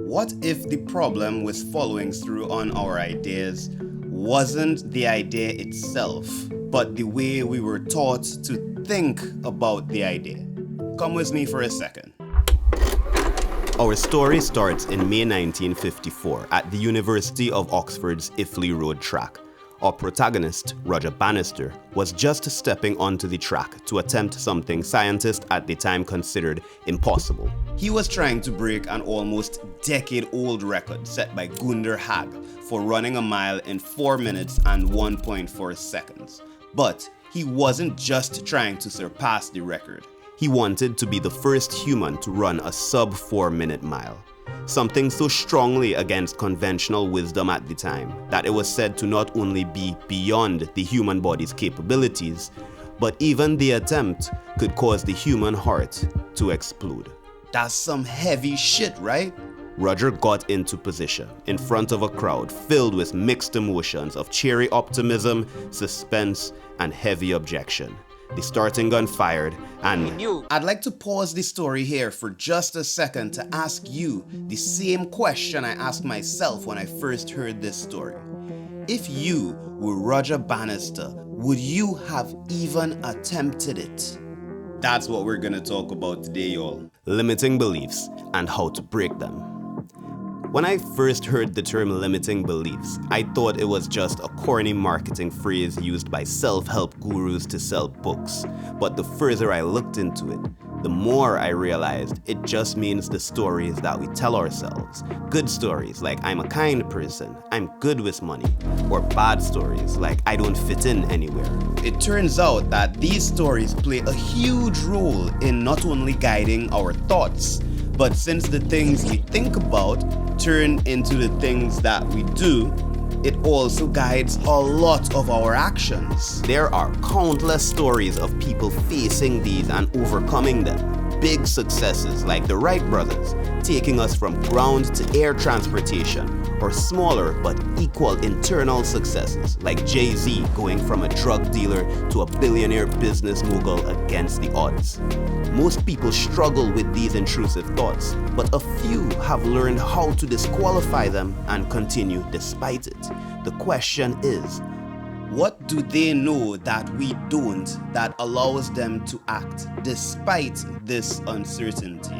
What if the problem with following through on our ideas wasn't the idea itself, but the way we were taught to think about the idea? Come with me for a second. Our story starts in May 1954 at the University of Oxford's Iffley Road track. Our protagonist, Roger Bannister, was just stepping onto the track to attempt something scientists at the time considered impossible. He was trying to break an almost decade-old record set by Gunder Hag for running a mile in 4 minutes and 1.4 seconds. But he wasn't just trying to surpass the record. He wanted to be the first human to run a sub-4-minute mile. Something so strongly against conventional wisdom at the time that it was said to not only be beyond the human body's capabilities, but even the attempt could cause the human heart to explode. That's some heavy shit, right? Roger got into position in front of a crowd filled with mixed emotions of cheery optimism, suspense, and heavy objection. The starting gun fired, and I'd like to pause the story here for just a second to ask you the same question I asked myself when I first heard this story. If you were Roger Bannister, would you have even attempted it? That's what we're gonna talk about today, y'all. Limiting beliefs and how to break them. When I first heard the term limiting beliefs, I thought it was just a corny marketing phrase used by self-help gurus to sell books. But the further I looked into it, the more I realized it just means the stories that we tell ourselves. Good stories like I'm a kind person, I'm good with money, or bad stories like I don't fit in anywhere. It turns out that these stories play a huge role in not only guiding our thoughts, but since the things we think about turn into the things that we do, it also guides a lot of our actions. There are countless stories of people facing these and overcoming them. Big successes like the Wright brothers, taking us from ground to air transportation, or smaller but equal internal successes like Jay-Z going from a drug dealer to a billionaire business mogul against the odds. Most people struggle with these intrusive thoughts, but a few have learned how to disqualify them and continue despite it. The question is, what do they know that we don't that allows them to act despite this uncertainty?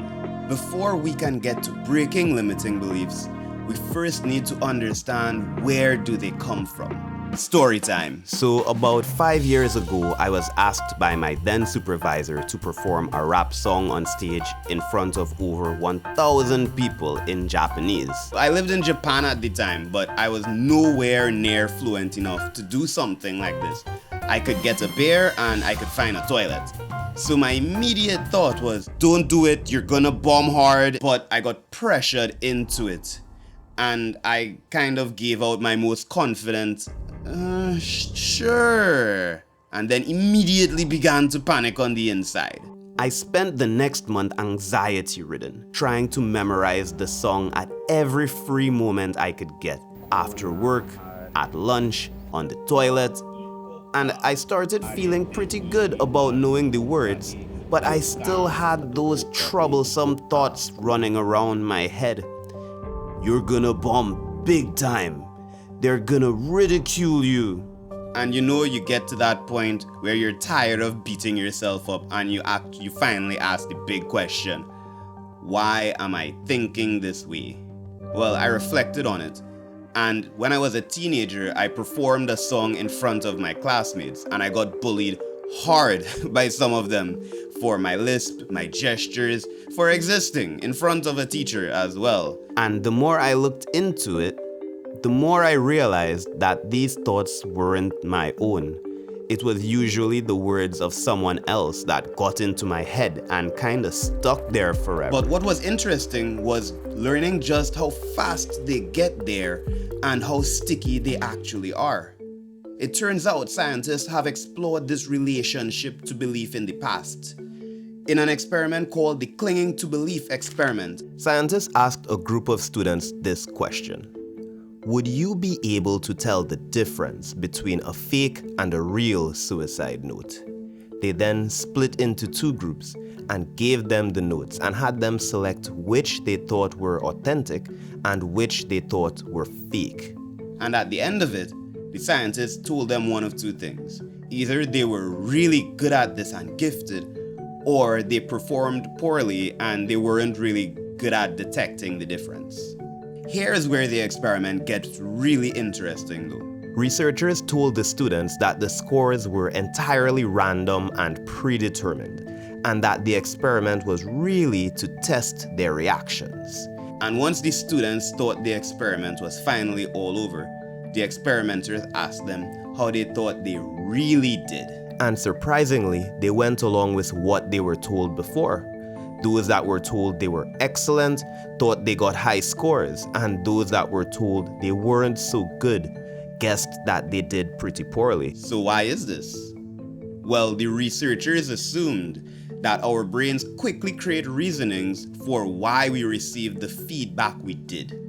Before we can get to breaking limiting beliefs, we first need to understand where do they come from. Story time. So about 5 years ago, I was asked by my then supervisor to perform a rap song on stage in front of over 1,000 people in Japanese. I lived in Japan at the time, but I was nowhere near fluent enough to do something like this. I could get a beer and I could find a toilet. So my immediate thought was, don't do it, you're gonna bomb hard. But I got pressured into it. And I kind of gave out my most confident, sure. And then immediately began to panic on the inside. I spent the next month anxiety-ridden, trying to memorize the song at every free moment I could get. After work, at lunch, on the toilet. And I started feeling pretty good about knowing the words, but I still had those troublesome thoughts running around my head. You're gonna bomb big time. They're gonna ridicule you. And you get to that point where you're tired of beating yourself up and you finally ask the big question, why am I thinking this way? Well, I reflected on it. And when I was a teenager, I performed a song in front of my classmates and I got bullied hard by some of them for my lisp, my gestures, for existing in front of a teacher as well. And the more I looked into it, the more I realized that these thoughts weren't my own. It was usually the words of someone else that got into my head and kinda stuck there forever. But what was interesting was learning just how fast they get there and how sticky they actually are. It turns out scientists have explored this relationship to belief in the past. In an experiment called the Clinging to Belief experiment, scientists asked a group of students this question. Would you be able to tell the difference between a fake and a real suicide note? They then split into two groups and gave them the notes and had them select which they thought were authentic and which they thought were fake. And at the end of it, the scientists told them one of two things. Either they were really good at this and gifted, or they performed poorly and they weren't really good at detecting the difference. Here's where the experiment gets really interesting though. Researchers told the students that the scores were entirely random and predetermined, and that the experiment was really to test their reactions. And once the students thought the experiment was finally all over, the experimenters asked them how they thought they really did. And surprisingly, they went along with what they were told before. Those that were told they were excellent thought they got high scores, and those that were told they weren't so good guessed that they did pretty poorly. So why is this? Well, the researchers assumed that our brains quickly create reasonings for why we received the feedback we did.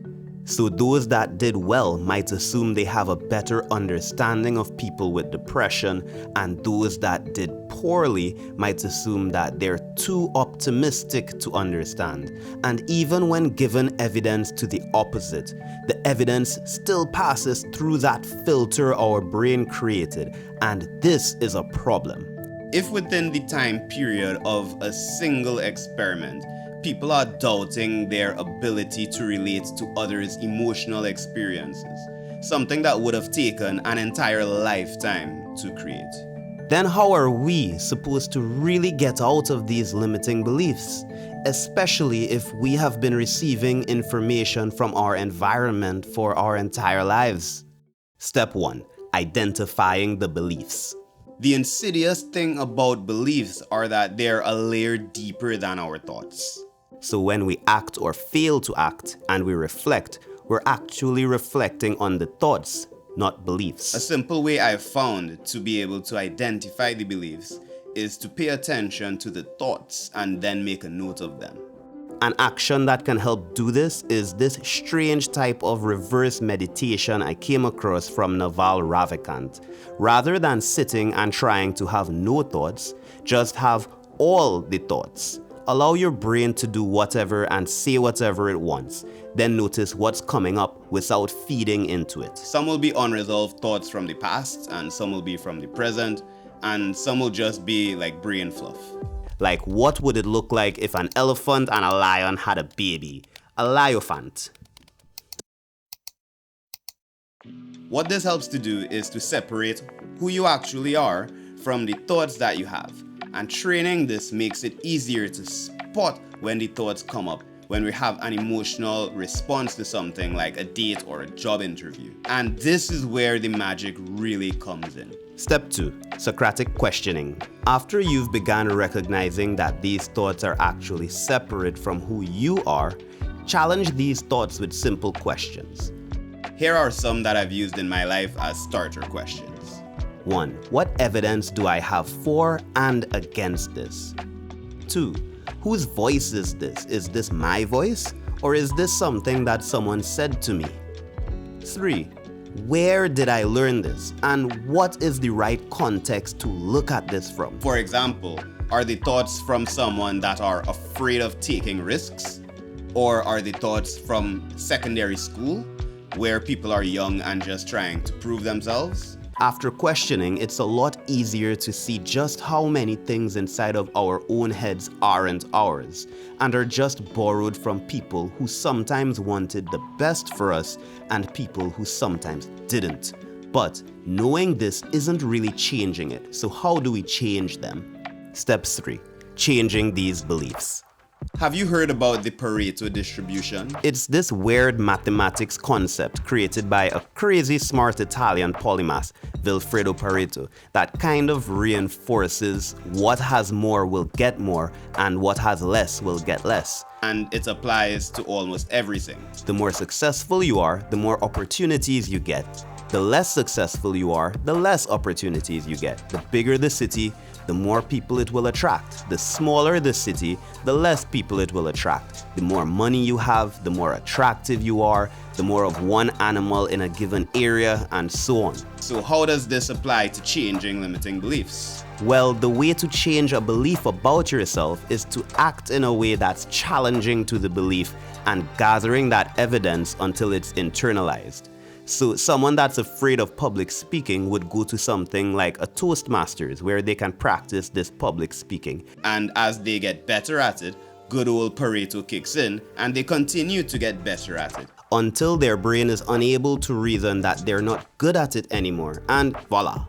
So those that did well might assume they have a better understanding of people with depression, and those that did poorly might assume that they're too optimistic to understand. And even when given evidence to the opposite, the evidence still passes through that filter our brain created, and this is a problem. If within the time period of a single experiment, people are doubting their ability to relate to others' emotional experiences, something that would have taken an entire lifetime to create, then how are we supposed to really get out of these limiting beliefs, especially if we have been receiving information from our environment for our entire lives? Step 1. Identifying the beliefs. The insidious thing about beliefs are that they're a layer deeper than our thoughts. So when we act or fail to act and we reflect, we're actually reflecting on the thoughts, not beliefs. A simple way I've found to be able to identify the beliefs is to pay attention to the thoughts and then make a note of them. An action that can help do this is this strange type of reverse meditation I came across from Naval Ravikant. Rather than sitting and trying to have no thoughts, just have all the thoughts. Allow your brain to do whatever and say whatever it wants. Then notice what's coming up without feeding into it. Some will be unresolved thoughts from the past, and some will be from the present, and some will just be like brain fluff. Like, what would it look like if an elephant and a lion had a baby? A lyophant. What this helps to do is to separate who you actually are from the thoughts that you have. And training this makes it easier to spot when the thoughts come up when we have an emotional response to something like a date or a job interview. And this is where the magic really comes in. Step 2. Socratic questioning. After you've begun recognizing that these thoughts are actually separate from who you are, challenge these thoughts with simple questions. Here are some that I've used in my life as starter questions. 1. What evidence do I have for and against this? 2. Whose voice is this? Is this my voice? Or is this something that someone said to me? 3. Where did I learn this? And what is the right context to look at this from? For example, are the thoughts from someone that are afraid of taking risks? Or are the thoughts from secondary school, where people are young and just trying to prove themselves? After questioning, it's a lot easier to see just how many things inside of our own heads aren't ours and are just borrowed from people who sometimes wanted the best for us and people who sometimes didn't. But knowing this isn't really changing it, so how do we change them? Step 3. Changing these beliefs. Have you heard about the Pareto distribution? It's this weird mathematics concept created by a crazy smart Italian polymath, Vilfredo Pareto, that kind of reinforces what has more will get more and what has less will get less. And it applies to almost everything. The more successful you are, the more opportunities you get. The less successful you are, the less opportunities you get. The bigger the city, the more people it will attract. The smaller the city, the less people it will attract. The more money you have, the more attractive you are, the more of one animal in a given area, and so on. So how does this apply to changing limiting beliefs? Well, the way to change a belief about yourself is to act in a way that's challenging to the belief and gathering that evidence until it's internalized. So someone that's afraid of public speaking would go to something like a Toastmasters where they can practice this public speaking. And as they get better at it, good old Pareto kicks in and they continue to get better at it. Until their brain is unable to reason that they're not good at it anymore, and voila.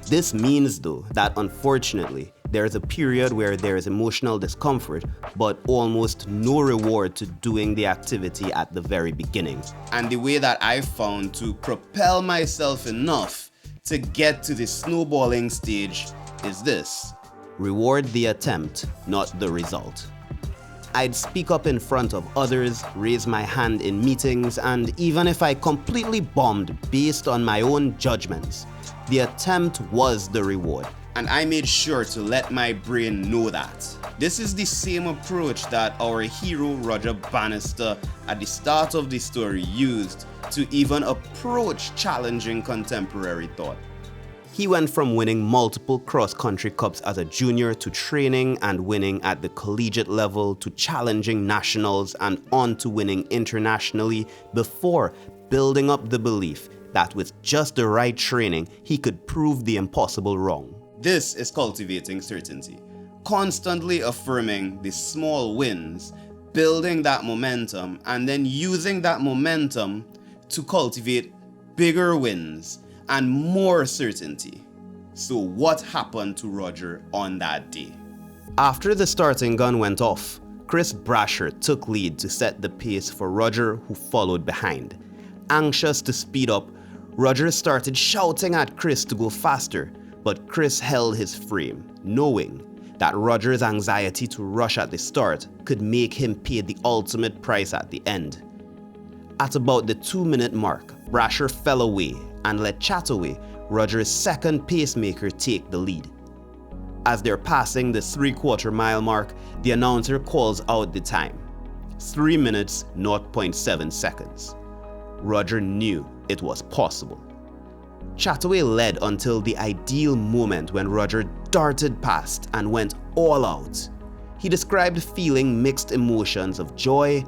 This means though that unfortunately there's a period where there is emotional discomfort but almost no reward to doing the activity at the very beginning. And the way that I found to propel myself enough to get to the snowballing stage is this: reward the attempt, not the result. I'd speak up in front of others, raise my hand in meetings, and even if I completely bombed based on my own judgments, the attempt was the reward. And I made sure to let my brain know that. This is the same approach that our hero Roger Bannister at the start of the story used to even approach challenging contemporary thought. He went from winning multiple cross-country cups as a junior to training and winning at the collegiate level to challenging nationals and on to winning internationally before building up the belief that with just the right training, he could prove the impossible wrong. This is cultivating certainty, constantly affirming the small wins, building that momentum, and then using that momentum to cultivate bigger wins and more certainty. So what happened to Roger on that day? After the starting gun went off, Chris Brasher took lead to set the pace for Roger, who followed behind. Anxious to speed up, Roger started shouting at Chris to go faster, but Chris held his frame, knowing that Roger's anxiety to rush at the start could make him pay the ultimate price at the end. At about the 2-minute mark, Brasher fell away and let Chataway, Roger's second pacemaker, take the lead. As they're passing the 3/4 mile mark, the announcer calls out the time: 3 minutes, 0.7 seconds. Roger knew it was possible. Chataway led until the ideal moment when Roger darted past and went all out. He described feeling mixed emotions of joy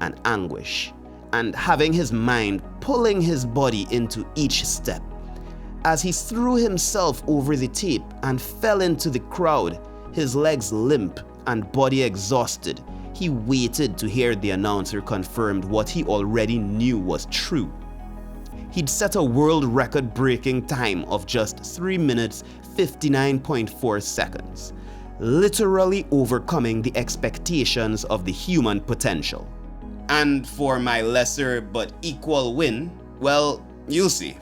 and anguish, and having his mind pulling his body into each step. As he threw himself over the tape and fell into the crowd, his legs limp and body exhausted, he waited to hear the announcer confirm what he already knew was true. He'd set a world record-breaking time of just 3 minutes 59.4 seconds, literally overcoming the expectations of the human potential. And for my lesser but equal win, well, you'll see.